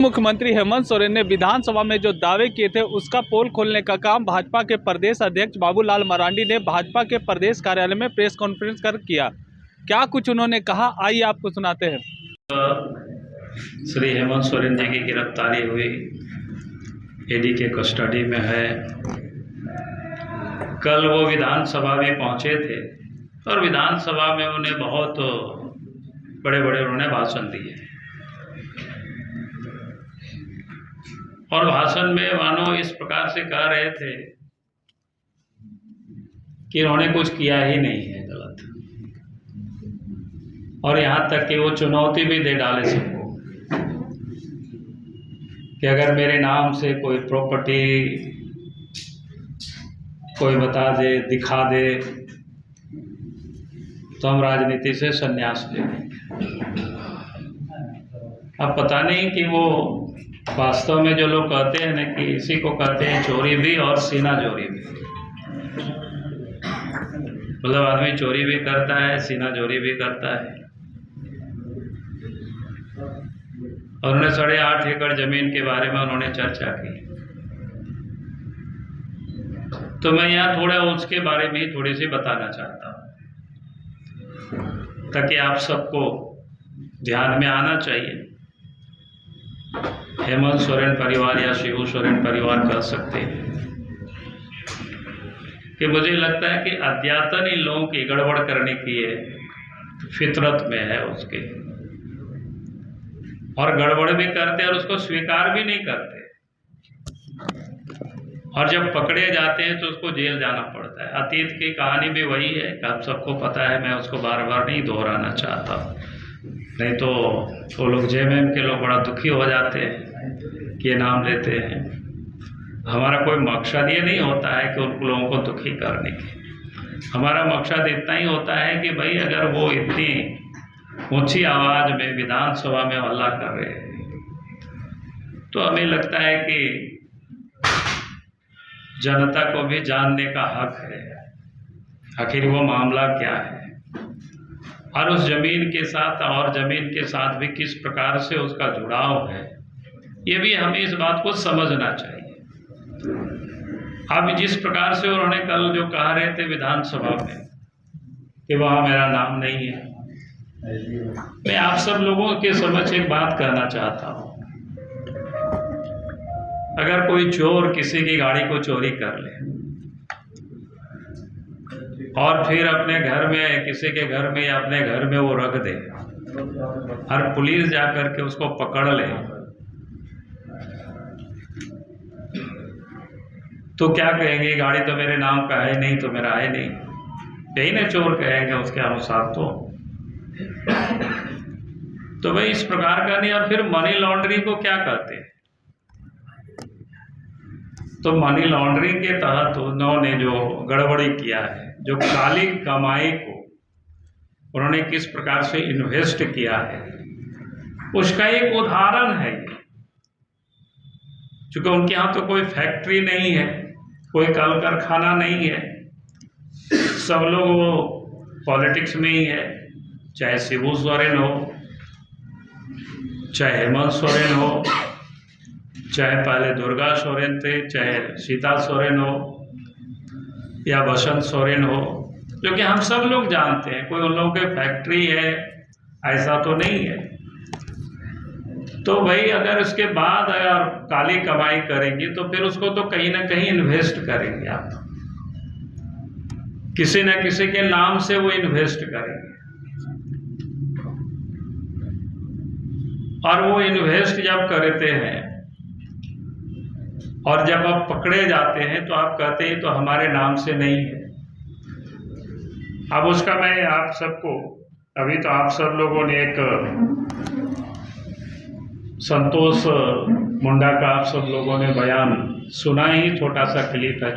मुख्यमंत्री हेमंत सोरेन ने विधानसभा में जो दावे किए थे उसका पोल खोलने का काम भाजपा के प्रदेश अध्यक्ष बाबूलाल मरांडी ने भाजपा के प्रदेश कार्यालय में प्रेस कॉन्फ्रेंस कर किया। क्या कुछ उन्होंने कहा, आइए आपको सुनाते हैं। श्री हेमंत सोरेन जी की गिरफ्तारी हुई, ईडी के कस्टडी में है। कल वो विधानसभा में पहुंचे थे और विधानसभा में उन्हें बहुत बड़े बड़े उन्होंने भाषण दिए और भाषण में मानो इस प्रकार से कह रहे थे कि उन्होंने कुछ किया ही नहीं है गलत, और यहाँ तक कि वो चुनौती भी दे डाले सबको कि अगर मेरे नाम से कोई प्रॉपर्टी कोई बता दे, दिखा दे, तो हम राजनीति से संन्यास ले लेंगे। अब पता नहीं कि वो वास्तव में जो लोग कहते हैं ना कि इसी को कहते हैं चोरी भी और सीना जोरी भी। मतलब आदमी चोरी भी करता है, सीना जोरी भी करता है। और उन्होंने 8.5 एकड़ जमीन के बारे में उन्होंने चर्चा की, तो मैं यहाँ थोड़ा उसके बारे में ही थोड़ी सी बताना चाहता हूँ ताकि आप सबको ध्यान में आना चाहिए। हेमंत सोरेन परिवार या शिबू सोरेन परिवार कह सकते हैं कि मुझे लगता है कि अध्यात्म इन लोगों की गड़बड़ करने की है, फितरत में है उसके, और गड़बड़ भी करते हैं और उसको स्वीकार भी नहीं करते, और जब पकड़े जाते हैं तो उसको जेल जाना पड़ता है। अतीत की कहानी भी वही है, आप सबको पता है, मैं उसको बार बार नहीं दोहराना चाहता, नहीं तो वो लोग जेएमएम के लोग बड़ा दुखी हो जाते हैं कि ये नाम लेते हैं। हमारा कोई मकसद ये नहीं होता है कि उन लोगों को दुखी करने की, हमारा मकसद इतना ही होता है कि भाई अगर वो इतनी ऊंची आवाज़ में विधानसभा में हल्ला कर रहे हैं तो हमें लगता है कि जनता को भी जानने का हक है आखिर वो मामला क्या है, और उस जमीन के साथ और जमीन के साथ भी किस प्रकार से उसका जुड़ाव है, ये भी हमें इस बात को समझना चाहिए। अब जिस प्रकार से उन्होंने कल जो कह रहे थे विधानसभा में कि वहाँ मेरा नाम नहीं है, मैं आप सब लोगों के समक्ष एक बात कहना चाहता हूँ। अगर कोई चोर किसी की गाड़ी को चोरी कर ले और फिर अपने घर में, किसी के घर में या अपने घर में वो रख दे और पुलिस जाकर के उसको पकड़ ले, तो क्या कहेंगे, गाड़ी तो मेरे नाम का है नहीं, तो मेरा है नहीं, यही ना चोर कहेंगे उसके अनुसार। तो भाई इस प्रकार का नहीं। और फिर मनी लॉन्ड्रिंग को क्या कहते हैं, तो मनी लॉन्ड्रिंग के तहत उन्होंने जो गड़बड़ी किया है, जो काली कमाई को उन्होंने किस प्रकार से इन्वेस्ट किया है, उसका एक उदाहरण है। चूंकि उनके यहाँ तो कोई फैक्ट्री नहीं है, कोई कल कारखाना नहीं है, सब लोग वो पॉलिटिक्स में ही है, चाहे शिबू सोरेन हो, चाहे हेमंत सोरेन हो, चाहे पहले दुर्गा सोरेन थे, चाहे सीता सोरेन हो या बसंत सोरेन हो, जो कि हम सब लोग जानते हैं। कोई उन लोगों की फैक्ट्री है ऐसा तो नहीं है। तो भाई अगर उसके बाद अगर काली कमाई करेंगे तो फिर उसको तो कहीं ना कहीं इन्वेस्ट करेंगे, आप किसी न किसी के नाम से वो इन्वेस्ट करेंगे, और वो इन्वेस्ट जब करते हैं और जब आप पकड़े जाते हैं तो आप कहते हैं तो हमारे नाम से नहीं है। अब उसका मैं आप सबको, अभी तो आप सब लोगों ने एक संतोष मुंडा का आप सब लोगों ने बयान सुना ही, छोटा सा क्लिप है।